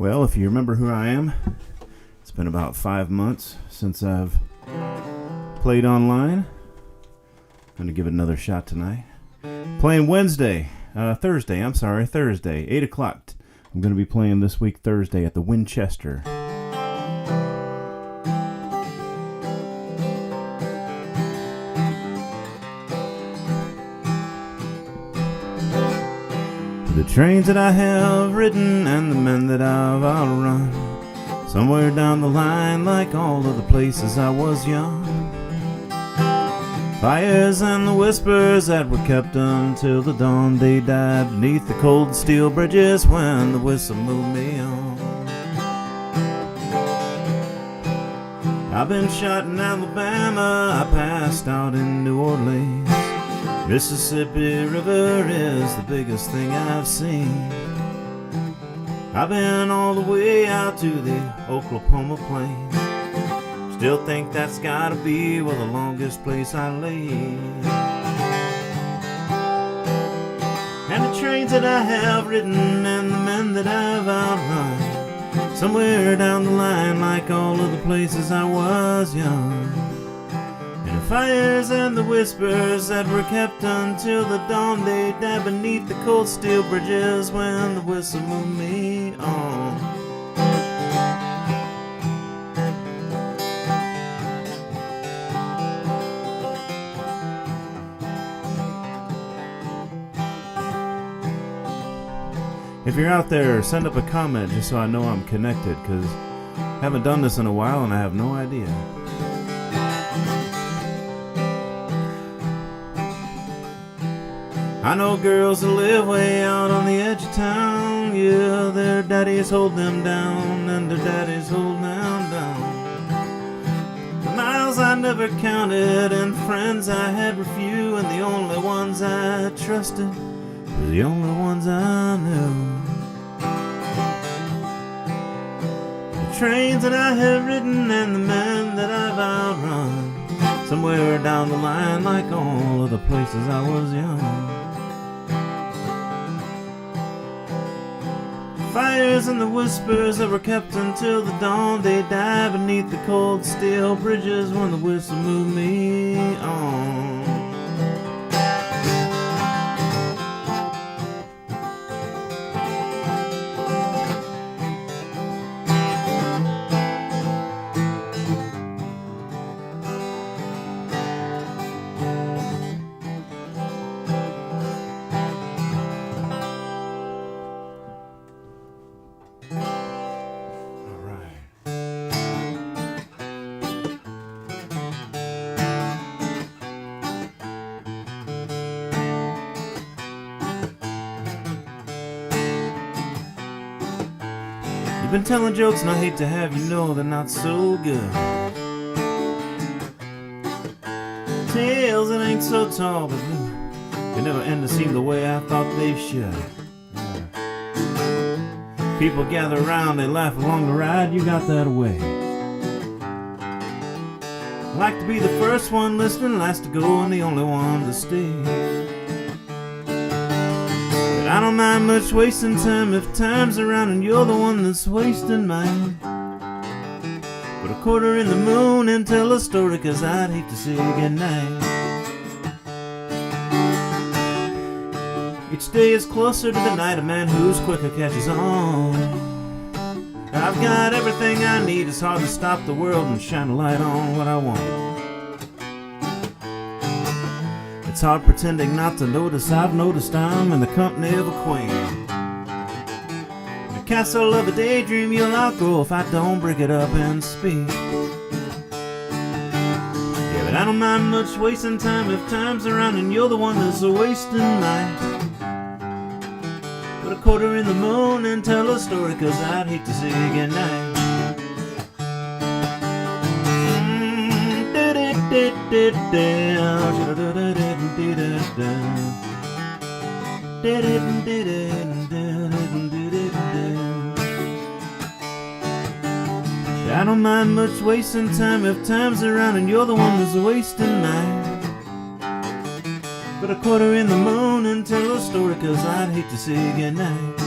Well, if you remember who I am, it's been about 5 months since I've played online. I'm going to give it another shot tonight. Playing Thursday, 8 o'clock. I'm going to be playing this week Thursday at the Winchester. The trains that I have ridden and the men that I've outrun, somewhere down the line, like all of the places I was young. Fires and the whispers that were kept until the dawn, they died beneath the cold steel bridges when the whistle moved me on. I've been shot in Alabama, I passed out in New Orleans. Mississippi River is the biggest thing I've seen. I've been all the way out to the Oklahoma plains. Still think that's gotta be where the longest place I lay. And the trains that I have ridden and the men that I've outrun, somewhere down the line, like all of the places I was young. Fires and the whispers that were kept until the dawn, they died beneath the cold steel bridges when the whistle moved me on. If you're out there, send up a comment just so I know I'm connected, because I haven't done this in a while and I have no idea. I know girls that live way out on the edge of town. Yeah, their daddies hold them down and their daddies hold them down. The miles I never counted and friends I had were few, and the only ones I trusted were the only ones I knew. The trains that I have ridden and the men that I've outrun, somewhere down the line, like all of the places I was young. Fires and the whispers that were kept until the dawn, they died beneath the cold steel bridges when the whistle moved me on. Been telling jokes and I hate to have you know they're not so good. Tales that ain't so tall, but they never end to seem the way I thought they should. People gather around, they laugh along the ride, you got that way. I like to be the first one listening, last to go and the only one to stay. I don't mind much wasting time if time's around and you're the one that's wasting mine. Put a quarter in the moon and tell a story, 'cause I'd hate to say goodnight. Each day is closer to the night, a man who's quicker catches on. I've got everything I need, it's hard to stop the world and shine a light on what I want. It's hard pretending not to notice, I've noticed I'm in the company of a queen. In the castle of a daydream you'll outgrow if I don't break it up and speak. Yeah, but I don't mind much wasting time if time's around and you're the one that's wasting mine. Put a quarter in the moon and tell a story, 'cause I'd hate to say goodnight. I don't mind much wasting time if time's around and you're the one that's wasting mine. Put a quarter in the moon and tell a story, 'cause I'd hate to say goodnight.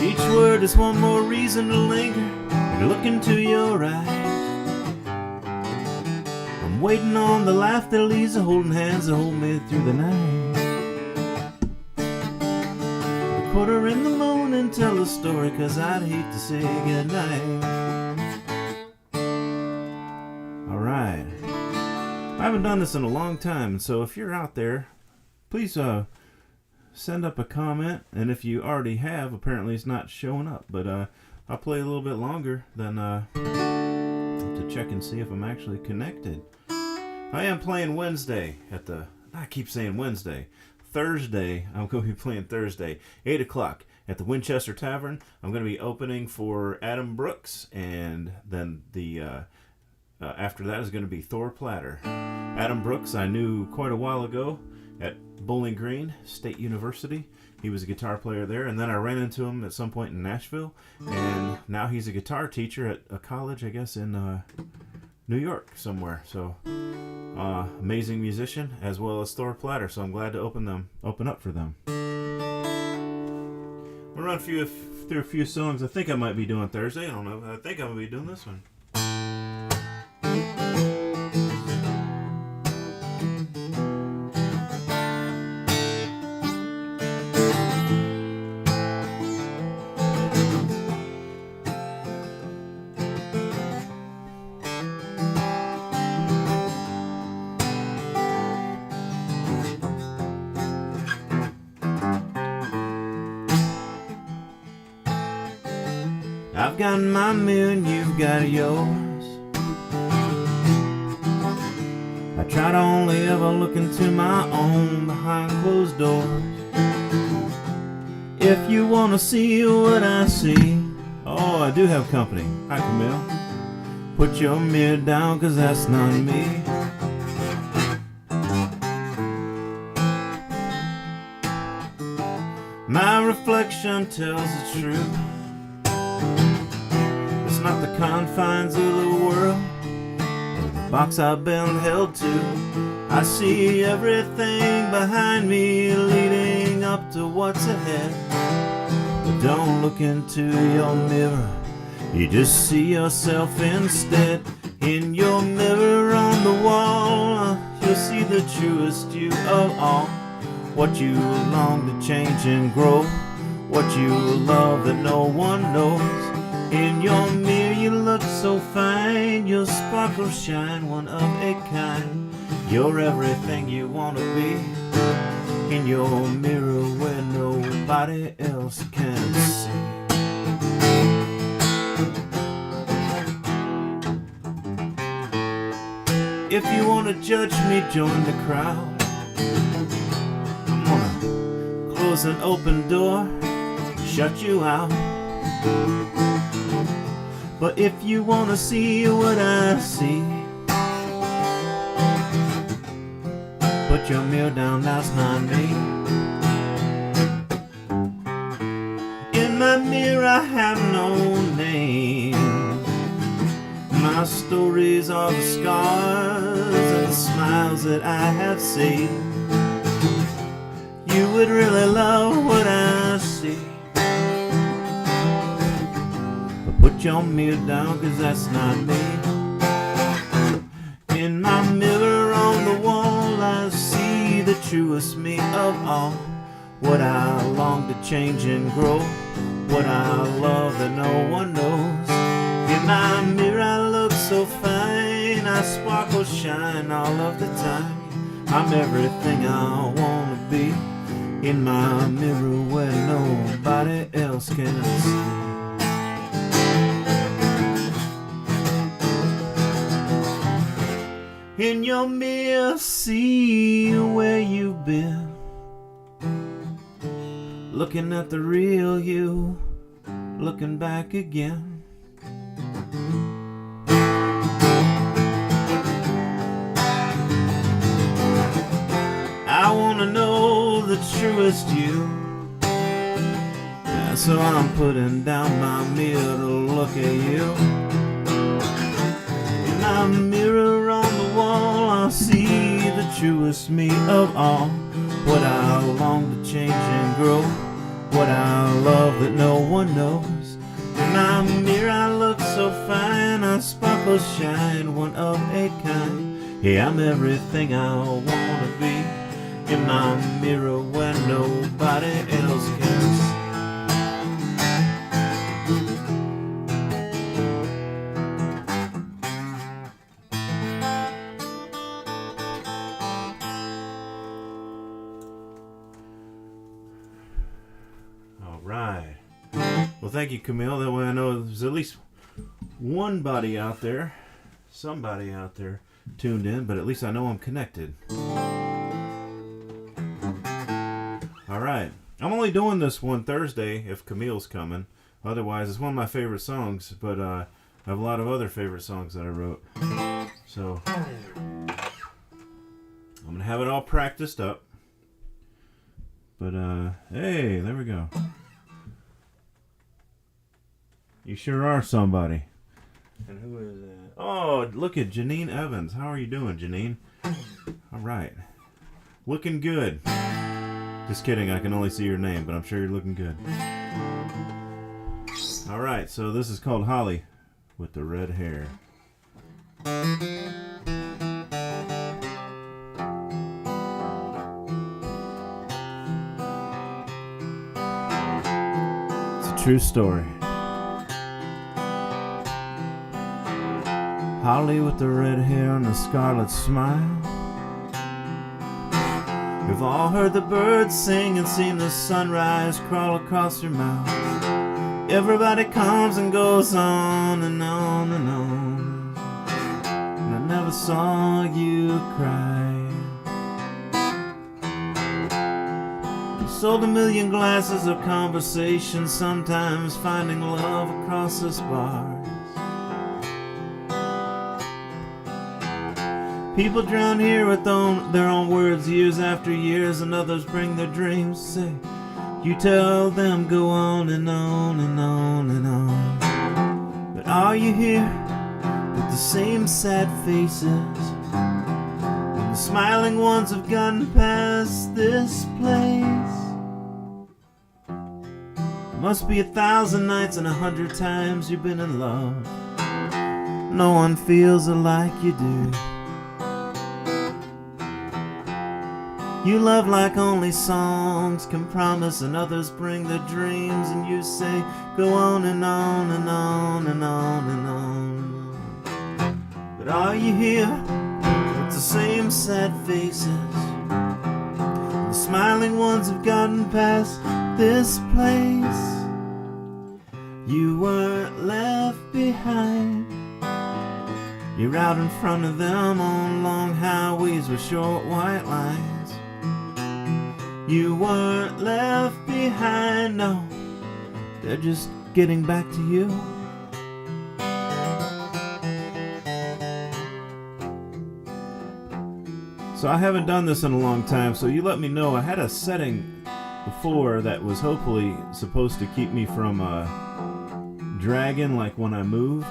Each word is one more reason to linger and look into your eyes. I'm waiting on the life that leaves a holding hands to hold me through the night. A quarter in the morning, tell a story, 'cause I'd hate to say goodnight. Alright. I haven't done this in a long time, so if you're out there, please send up a comment, and if you already have, apparently it's not showing up, but I'll play a little bit longer than to check and see if I'm actually connected. I am playing Wednesday at the, I keep saying Wednesday, Thursday. I'm going to be playing Thursday, 8 o'clock at the Winchester Tavern. I'm going to be opening for Adam Brooks, and then the after that is going to be Thor Platter. Adam Brooks I knew quite a while ago at Bowling Green State University. He was a guitar player there, and then I ran into him at some point in Nashville, and now he's a guitar teacher at a college, I guess, in New York somewhere. So amazing musician, as well as Thor Platter, so I'm glad to open up for them. We'll run through a few songs I think I might be doing Thursday. I don't know. I think I'm going to be doing this one. I've got my mirror and you've got yours. I try to only ever look into my own behind closed doors. If you wanna see what I see, oh, I do have company. Hi, Camille. Put your mirror down, 'cause that's not me. My reflection tells the truth. It's not the confines of the world, or the box I've been held to. I see everything behind me leading up to what's ahead. But don't look into your mirror, you just see yourself instead. In your mirror on the wall, you'll see the truest you of all. What you long to change and grow, what you love that no one knows. In your mirror you look so fine, your sparkle shine, one of a kind. You're everything you want to be, in your mirror where nobody else can see. If you want to judge me, join the crowd. I'm gonna close an open door, shut you out. But if you want to see what I see, put your mirror down, that's not me. In my mirror I have no name. My stories are the scars and the smiles that I have seen. You would really love what I see. But put your mirror down, 'cause that's not me. In my mirror on the wall I see the truest me of all. What I long to change and grow, what I love that no one knows. In my mirror I look so fine, I sparkle shine all of the time. I'm everything I wanna be, in my mirror where nobody else can see. In your mirror, see where you've been, looking at the real you, looking back again. I wanna know the truest you, so I'm putting down my mirror to look at you. my mirror on the wall, I'll see the truest me of all. What I long to change and grow, what I love that no one knows. In my mirror I look so fine, I sparkle, shine, one of a kind. Yeah, I'm everything I wanna be, in my mirror where nobody else can see. Right. Well, thank you, Camille. That way I know there's at least one body out there, somebody out there tuned in, but at least I know I'm connected. All right. I'm only doing this one Thursday if Camille's coming. Otherwise, it's one of my favorite songs, but I have a lot of other favorite songs that I wrote. So I'm going to have it all practiced up. But, hey, there we go. You sure are somebody. And who is that? Oh, look at Janine Evans. How are you doing, Janine? All right. Looking good. Just kidding, I can only see your name, but I'm sure you're looking good. All right, so this is called Holly with the red hair. It's a true story. Holly with the red hair and the scarlet smile. We've all heard the birds sing and seen the sunrise crawl across your mouth. Everybody comes and goes on and on and on, and I never saw you cry. You sold 1,000,000 glasses of conversation, sometimes finding love across this bar. People drown here with their own words years after years, and others bring their dreams. Say, you tell them go on and on and on and on. But are you here with the same sad faces? And the smiling ones have gotten past this place. It must be 1,000 nights and 100 times you've been in love. No one feels it like you do. You love like only songs can promise, and others bring their dreams, and you say, go on and on and on and on and on. But are you here with the same sad faces? The smiling ones have gotten past this place. You weren't left behind. You're out in front of them on long highways with short white lines. You weren't left behind, no, they're just getting back to you. So I haven't done this in a long time, so you let me know. I had a setting before that was hopefully supposed to keep me from dragging like when I move.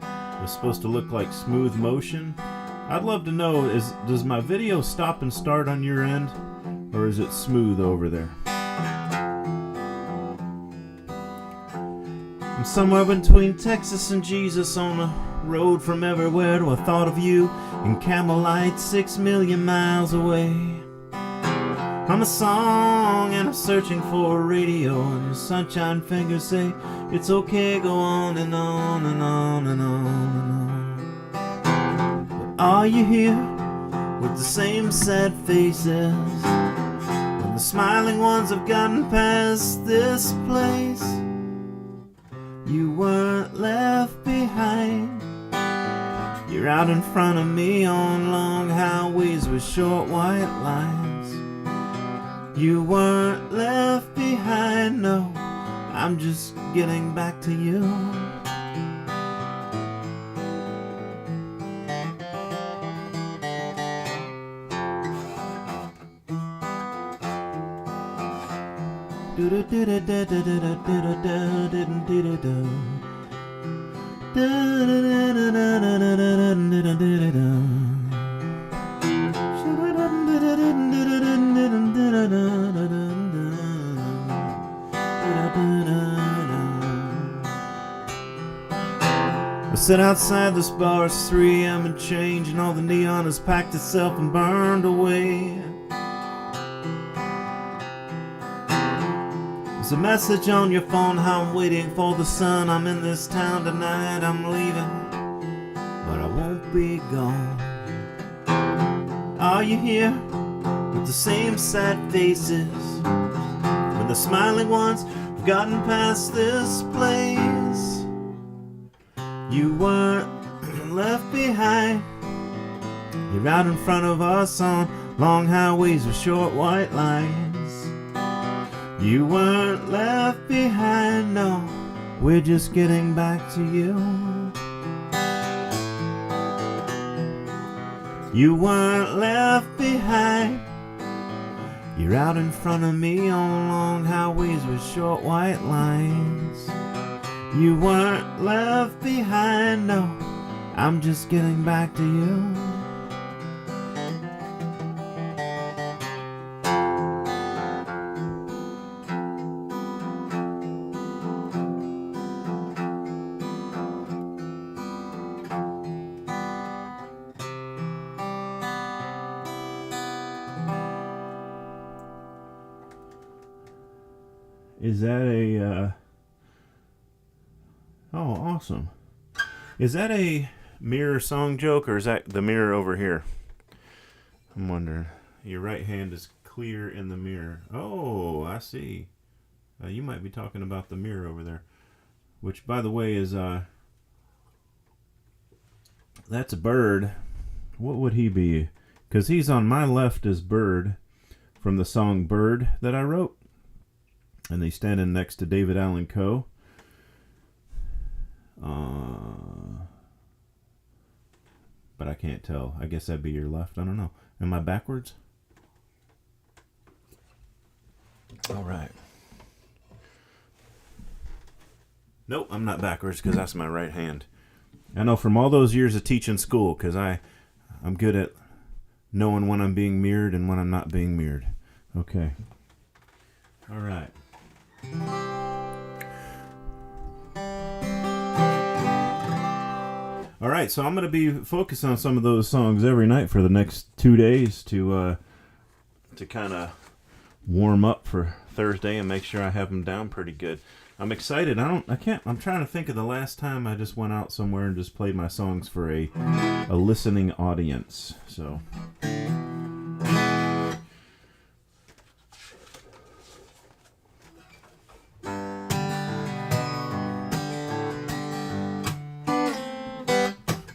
It was supposed to look like smooth motion. I'd love to know, does my video stop and start on your end? Or is it smooth over there? I'm somewhere between Texas and Jesus, on a road from everywhere to a thought of you in Camelite, 6 million miles away. I'm a song and I'm searching for a radio, and the sunshine fingers say it's okay, go on and on and on and on and on. But are you here with the same sad faces? The smiling ones have gotten past this place. You weren't left behind. You're out in front of me on long highways with short white lines. You weren't left behind, no, I'm just getting back to you. I sit outside this bar, it's 3 a.m. and change, and all the neon has packed itself and burned away. There's a message on your phone, how I'm waiting for the sun. I'm in this town tonight, I'm leaving, but I won't be gone. Are you here with the same sad faces? When the smiling ones have gotten past this place, you weren't left behind. You're out in front of us on long highways with short white lines. You weren't left behind, no, we're just getting back to you. You weren't left behind. You're out in front of me on long highways with short white lines. You weren't left behind, no, I'm just getting back to you. Is that a oh, awesome. Is that a mirror song joke, or is that the mirror over here? I'm wondering. Your right hand is clear in the mirror. Oh, I see. You might be talking about the mirror over there, which, by the way, is that's a bird. What would he be? Because he's on my left as Bird from the song Bird that I wrote, and he's standing next to David Allan Coe. But I can't tell. I guess that'd be your left. I don't know. Am I backwards? All right. Nope, I'm not backwards because that's my right hand. I know from all those years of teaching school, because I'm good at knowing when I'm being mirrored and when I'm not being mirrored. Okay. All right. All right, so I'm going to be focused on some of those songs every night for the next 2 days to kind of warm up for Thursday and make sure I have them down pretty good. I'm excited. I'm trying to think of the last time I just went out somewhere and just played my songs for a listening audience. So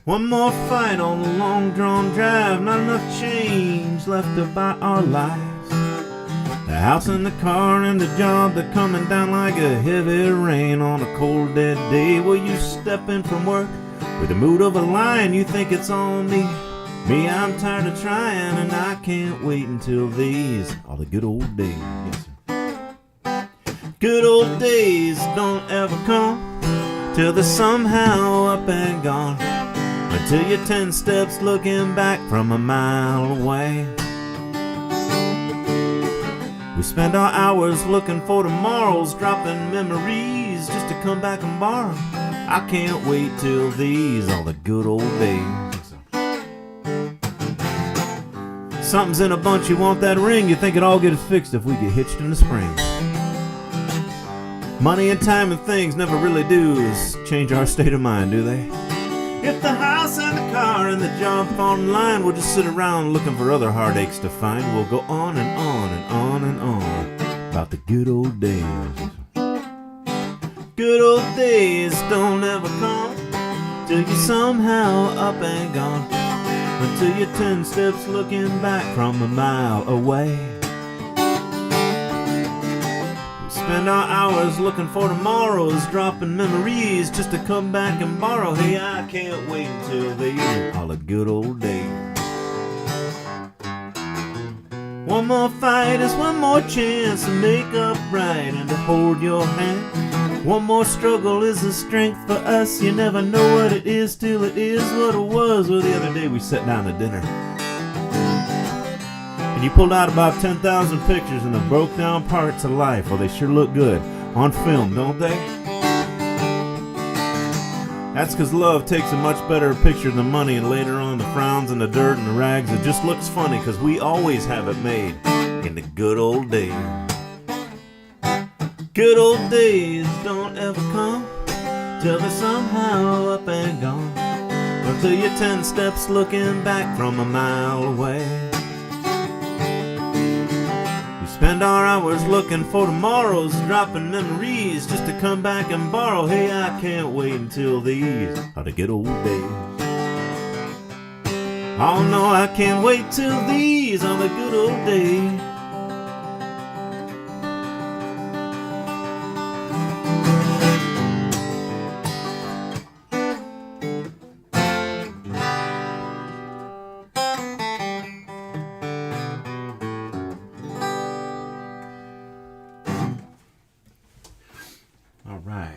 one more fight on the long drawn drive, not enough change left to buy our lives. The house and the car and the job, they're coming down like a heavy rain on a cold dead day. Well, you step in from work with the mood of a lion, you think it's on me. Me, I'm tired of trying and I can't wait until these are the good old days. Yes, sir. Good old days don't ever come till they're somehow up and gone. Until you're 10 steps looking back from a mile away. We spend our hours looking for tomorrows, dropping memories just to come back and borrow. I can't wait till these are the good old days. Something's in a bunch, you want that ring, you think it all gets fixed if we get hitched in the spring. Money and time and things never really do change our state of mind, do they? If the house and the car and the job fall in line, we'll just sit around looking for other heartaches to find. We'll go on and on and on and on about the good old days. Good old days don't ever come till you're somehow up and gone. Until you're 10 steps looking back from a mile away. Spend our hours looking for tomorrows, dropping memories just to come back and borrow. Hey, I can't wait until these are the good old days. One more fight is one more chance to make up right and to hold your hand. One more struggle is the strength for us. You never know what it is till it is what it was. Well, the other day we sat down to dinner, and you pulled out about 10,000 pictures and the broke down parts of life. Well, they sure look good on film, don't they? That's because love takes a much better picture than money, and later on the frowns and the dirt and the rags, it just looks funny because we always have it made in the good old days. Good old days don't ever come till they're somehow up and gone, or till you're 10 steps looking back from a mile away. We spend our hours looking for tomorrows, dropping memories just to come back and borrow. Hey, I can't wait until these are the good old days. Oh no, I can't wait till these are the good old days. All right.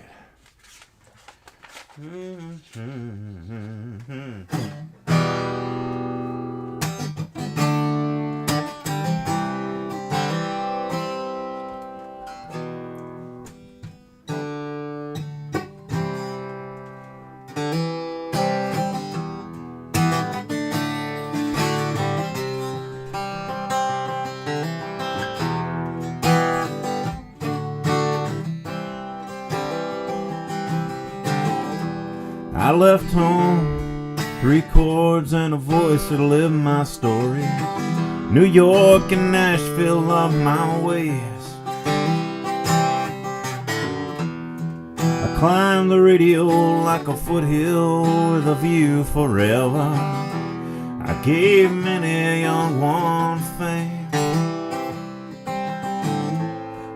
I left home, 3 chords and a voice to live my story. New York and Nashville love my ways. I climbed the radio like a foothill with a view forever. I gave many a young one fame.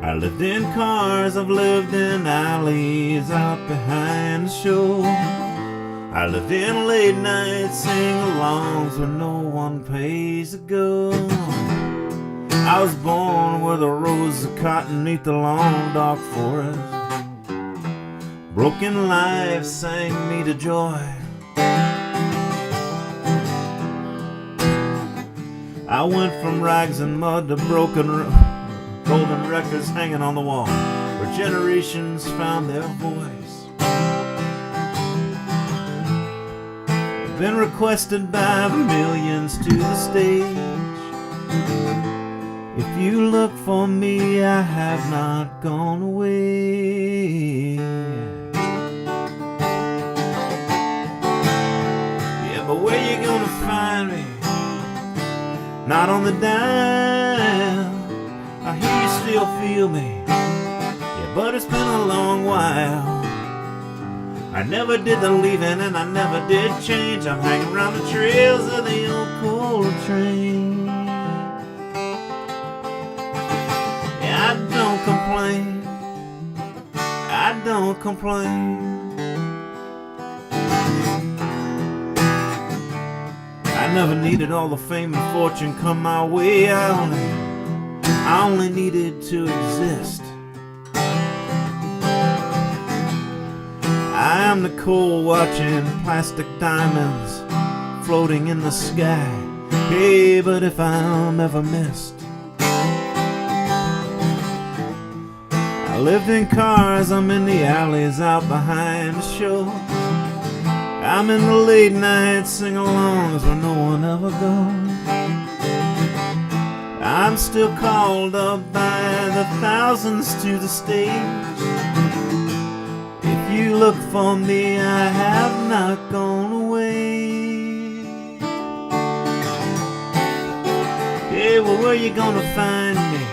I lived in cars, I've lived in alleys out behind the show. I lived in late night sing-alongs where no one pays to go. I was born where the rows of cotton neath the long dark forest. Broken lives sang me to joy. I went from rags and mud to broken golden records hanging on the wall where generations found their voice. Been requested by millions to the stage. If you look for me, I have not gone away. Yeah, but where you gonna find me? Not on the dial. I hear you still feel me. Yeah, but it's been a long while. I never did the leaving and I never did change. I'm hanging around the trails of the old coal train. Yeah, I don't complain. I don't complain. I never needed all the fame and fortune come my way. I only needed to exist. I am the coal watching plastic diamonds floating in the sky. Hey, but if I'm ever missed, I lived in cars, I'm in the alleys out behind the show. I'm in the late night sing-alongs where no one ever goes. I'm still called up by the thousands to the stage. If you look for me, I have not gone away. Hey, well, where you gonna find me?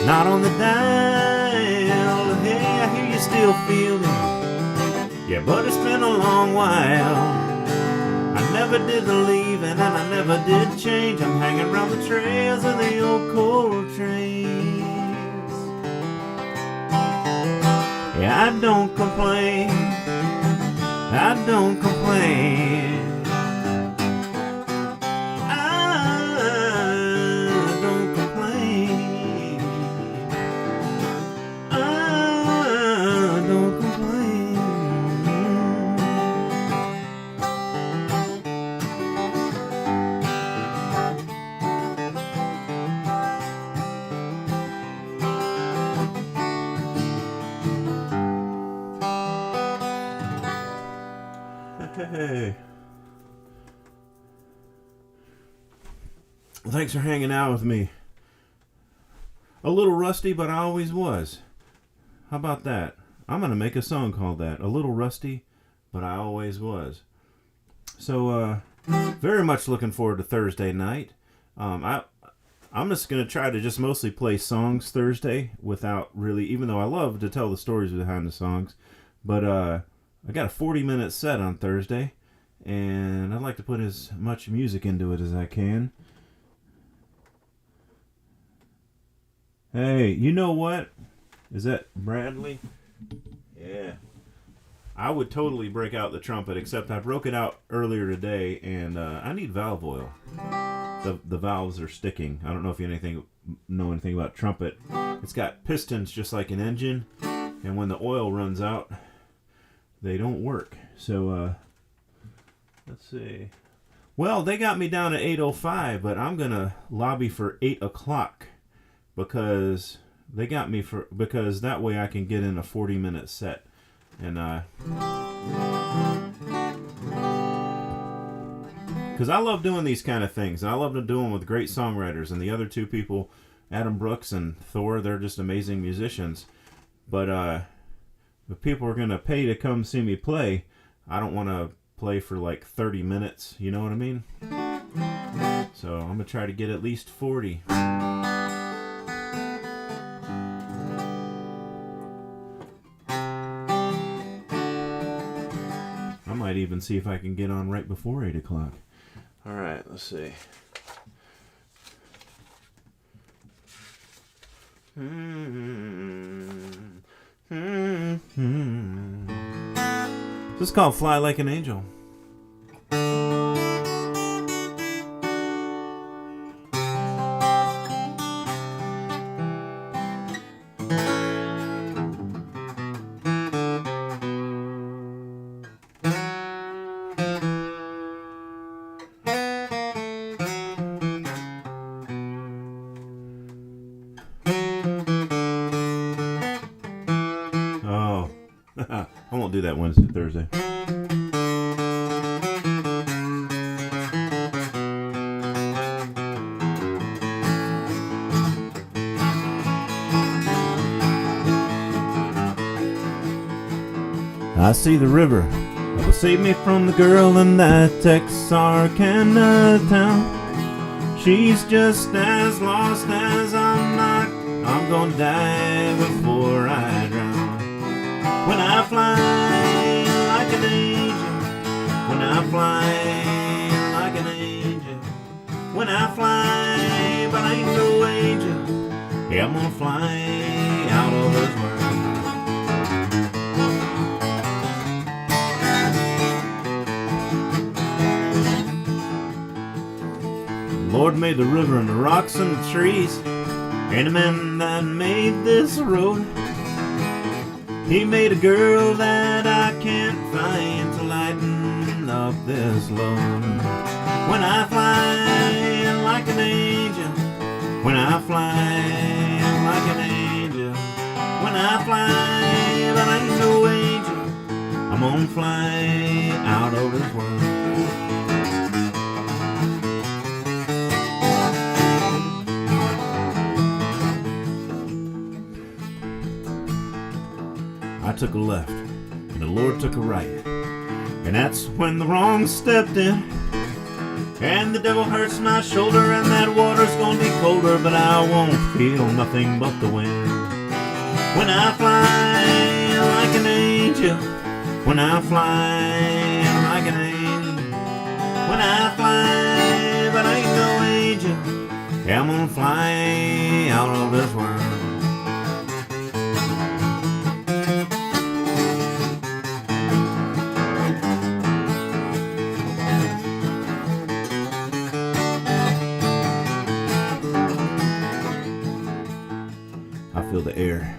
Not on the dial. Hey, I hear you still feel me. Yeah, but it's been a long while. I never did the leaving and I never did change. I'm hanging around the trails of the old coal trains. Yeah, I don't complain. I don't complain. I don't complain. I Hey. Well, thanks for hanging out with me. A little rusty, but I always was. How about that? I'm going to make a song called that. A little rusty, but I always was. So, very much looking forward to Thursday night. I'm just going to try to just mostly play songs Thursday without really, even though I love to tell the stories behind the songs. But I got a 40-minute set on Thursday, and I'd like to put as much music into it as I can. Hey, you know what? Is that Bradley? Yeah. I would totally break out the trumpet, except I broke it out earlier today, and I need valve oil. The valves are sticking. I don't know if you know anything about trumpet. It's got pistons just like an engine, and when the oil runs out, they don't work. So, let's see. Well, they got me down at 8:05, but I'm going to lobby for 8 o'clock. Because they got me because that way I can get in a 40-minute set. And because I love doing these kind of things, and I love to do them with great songwriters. And the other two people, Adam Brooks and Thor, they're just amazing musicians. But if people are gonna pay to come see me play, I don't want to play for like 30 minutes. You know what I mean? So I'm gonna try to get at least 40. I might even see if I can get on right before 8 o'clock. All right, let's see. This is called Fly Like an Angel. I won't do that Wednesday, Thursday. I see the river that will save me from the girl in that Texarkana town. She's just as lost as I'm not. I'm gonna die before I drown. When I fly like an angel, when I fly like an angel, when I fly, but I ain't no angel, yeah, I'm gonna fly out of this world. The Lord made the river and the rocks and the trees, and the man that made this road. He made a girl that I can't find to lighten up this load. When I fly like an angel, when I fly like an angel, when I fly, but I ain't no angel, I'm gonna fly out of this world. I took a left, and the Lord took a right. And that's when the wrong stepped in. And the devil hurts my shoulder, and that water's gonna be colder, but I won't feel nothing but the wind. When I fly like an angel, when I fly like an angel, when I fly, but I ain't no angel, yeah, I'm gonna fly out of this world. I feel the air,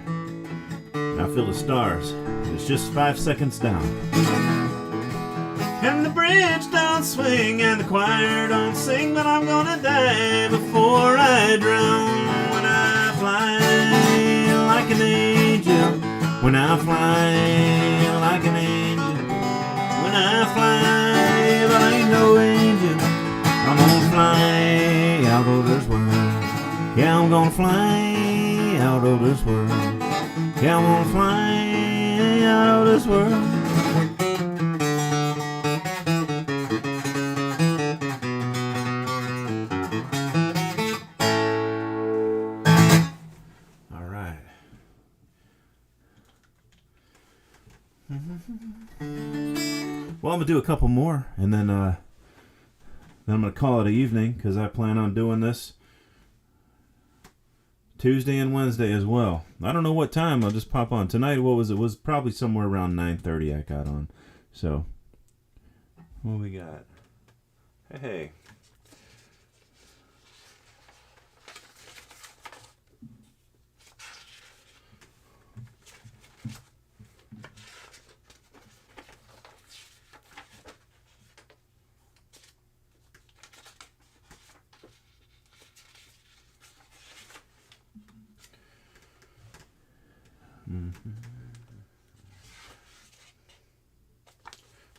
and I feel the stars. It's just 5 seconds down. And the bridge don't swing, and the choir don't sing, but I'm gonna die before I drown. When I fly like an angel, when I fly like an angel, when when I fly, but I ain't no angel. I'm gonna fly out of this world. Yeah, I'm gonna fly out of this world. Yeah, I'm gonna fly out of this world. All right. Well, I'm gonna do a couple more, and then I'm gonna call it an evening because I plan on doing this Tuesday and Wednesday as well. I don't know what time. I'll just pop on tonight. What was it? Was probably somewhere around 9:30. I got on. So, what we got? Hey.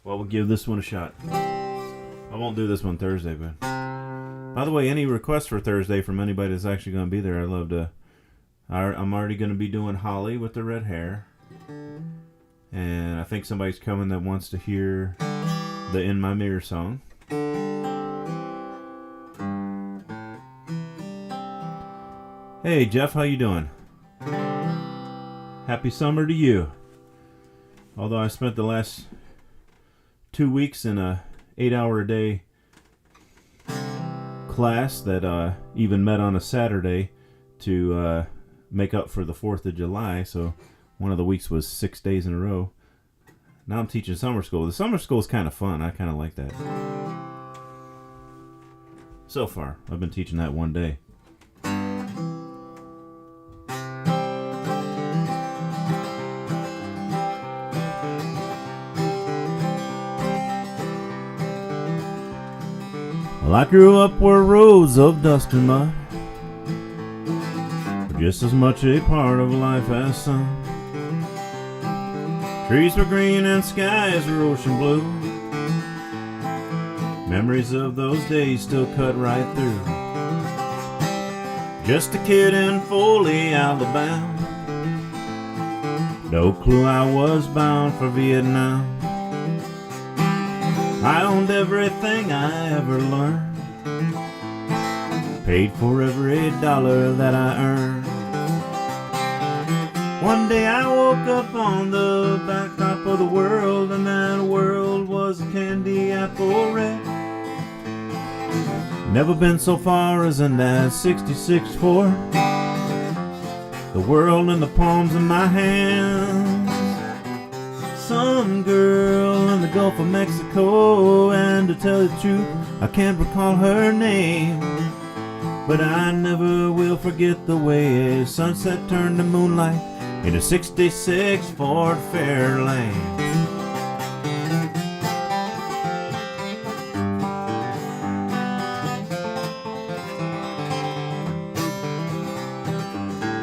Well, we'll give this one a shot. I won't do this one Thursday, but by the way, any requests for Thursday from anybody that's actually going to be there, I'd love to. I'm already going to be doing Holly with the red hair, and I think somebody's coming that wants to hear the In My Mirror song. Hey Jeff, how you doing? Happy summer to you. Although I spent the last 2 weeks in a 8-hour-a-day class that even met on a Saturday to make up for the 4th of July. So one of the weeks was 6 days in a row. Now I'm teaching summer school. The summer school is kind of fun. I kind of like that. So far, I've been teaching that one day. Well, I grew up where roads of dust and mud were just as much a part of life as sun. Trees were green and skies were ocean blue. Memories of those days still cut right through. Just a kid in Foley, Alabama. No clue I was bound for Vietnam. I owned everything I ever learned. Paid for every dollar that I earned. One day I woke up on the backdrop of the world, and that world was a candy apple red. Never been so far as in that 66 Ford. The world in the palms of my hands. Some girl in the Gulf of Mexico, and to tell you the truth, I can't recall her name. But I never will forget the way a sunset turned to moonlight in a 66 Ford Fairlane.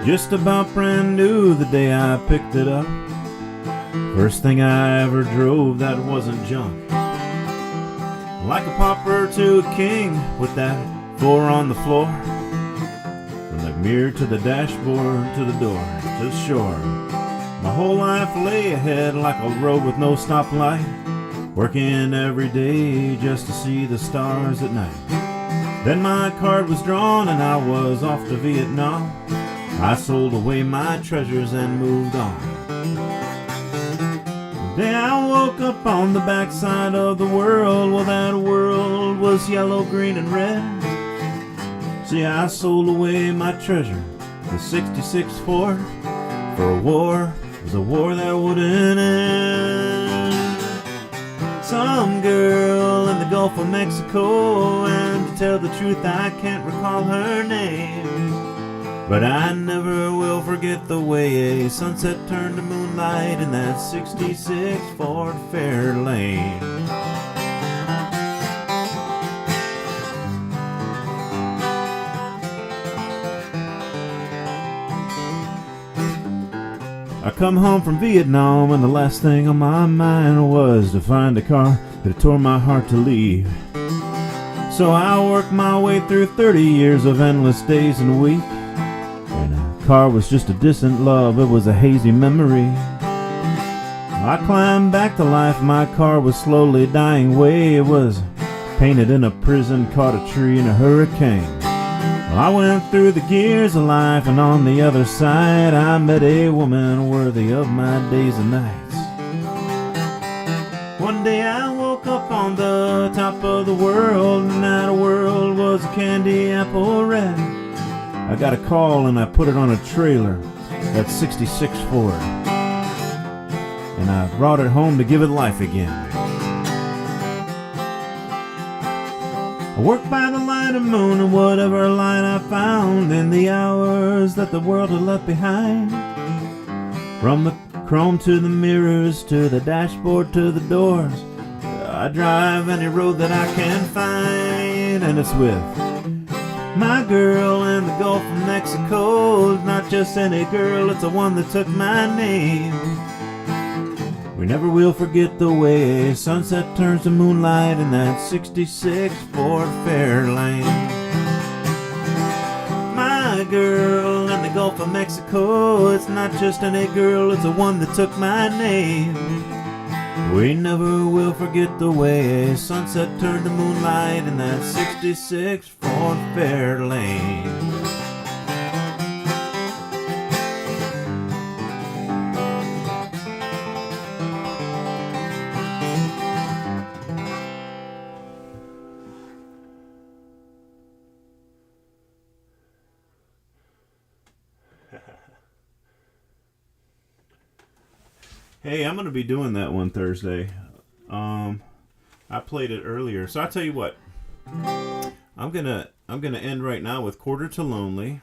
Just about brand new the day I picked it up. First thing I ever drove that wasn't junk. Like a pauper to a king with that 4 on the floor. From the mirror to the dashboard, to the door, to the shore. My whole life lay ahead like a road with no stoplight. Working every day just to see the stars at night. Then my card was drawn and I was off to Vietnam. I sold away my treasures and moved on. The day I woke up on the backside of the world, well, that world was yellow, green, and red. See, I sold away my treasure, the 66 Ford, for a war. It was a war that wouldn't end. Some girl in the Gulf of Mexico, and to tell the truth, I can't recall her name. But I never will forget the way a sunset turned to moonlight in that 66 Ford Fairlane. I come home from Vietnam and the last thing on my mind was to find a car that tore my heart to leave. So I worked my way through 30 years of endless days and weeks. And a car was just a distant love, it was a hazy memory. I climbed back to life, my car was slowly dying away. It was painted in a prison, caught a tree in a hurricane. Well, I went through the gears of life, and on the other side I met a woman worthy of my days and nights. One day I woke up on the top of the world, and that world was a candy apple red. I got a call and I put it on a trailer, that 66 Ford, and I brought it home to give it life again. I worked by the light of moon and whatever light I found in the hours that the world had left behind. From the chrome to the mirrors, to the dashboard, to the doors, I drive any road that I can find. And it's with my girl in the Gulf of Mexico. It's not just any girl, it's the one that took my name. We never will forget the way sunset turns to moonlight in that 66 Ford Fairlane. My girl in the Gulf of Mexico, it's not just any girl, it's the one that took my name. We never will forget the way sunset turned to moonlight in that 66 Ford Fairlane. Hey, I'm going to be doing that one Thursday. I played it earlier. So I'll tell you what. I'm going to end right now with Quarter to Lonely.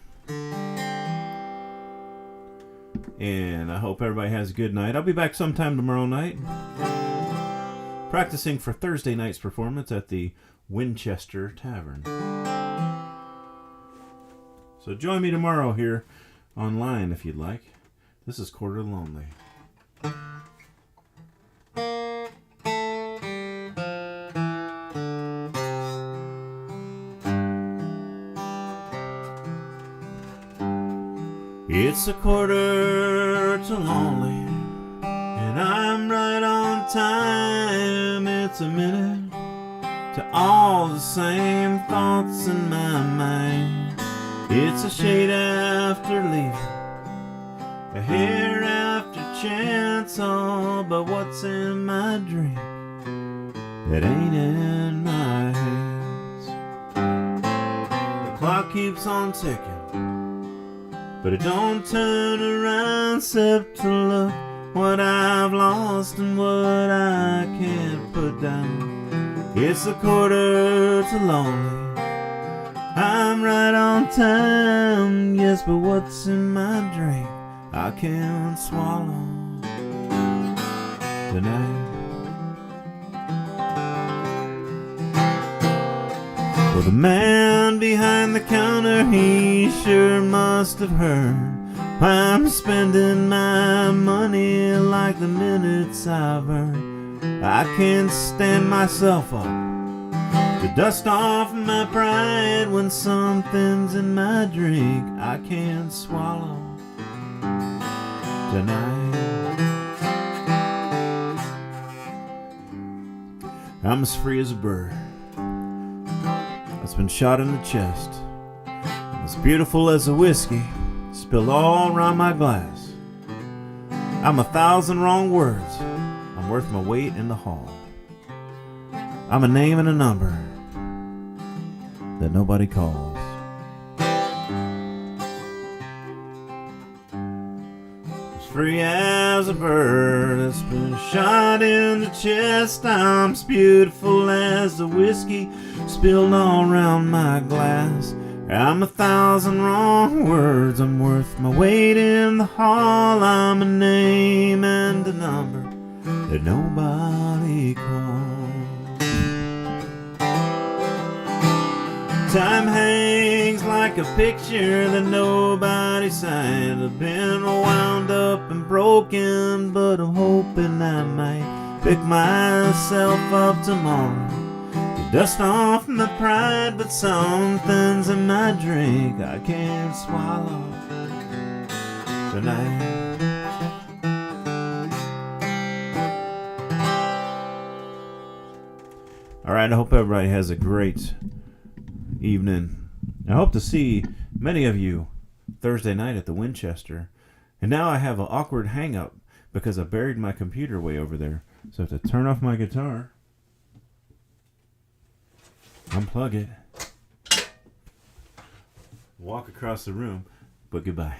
And I hope everybody has a good night. I'll be back sometime tomorrow night, practicing for Thursday night's performance at the Winchester Tavern. So join me tomorrow here online if you'd like. This is Quarter to Lonely. It's a quarter to lonely, and I'm right on time. It's a minute to all the same thoughts in my mind. It's a shade after leaving, a hair after chance, all but what's in my drink that ain't in my hands. The clock keeps on ticking, but it don't turn around except to look what I've lost and what I can't put down. It's a quarter to lonely, I'm right on time. Yes, but what's in my drink I can't swallow tonight. Well, the man behind the counter, he sure must have heard I'm spending my money like the minutes I've earned. I can't stand myself up to dust off my pride when something's in my drink I can't swallow tonight. I'm as free as a bird that's been shot in the chest. I'm as beautiful as a whiskey spilled all around my glass. I'm 1,000 wrong words, I'm worth my weight in the hall. I'm a name and a number that nobody calls. As free as a bird that's been shot in the chest. I'm as beautiful as the whiskey spilled all around my glass. I'm 1,000 wrong words, I'm worth my weight in the hall. I'm a name and a number that nobody calls. Time hangs like a picture that nobody signed. I've been wound up and broke broken, but I'm hoping I might pick myself up tomorrow. To dust off my pride, but something's in my drink I can't swallow tonight. Alright, I hope everybody has a great evening. I hope to see many of you Thursday night at the Winchester. And now I have an awkward hang up because I buried my computer way over there. So I have to turn off my guitar, unplug it, walk across the room, but goodbye.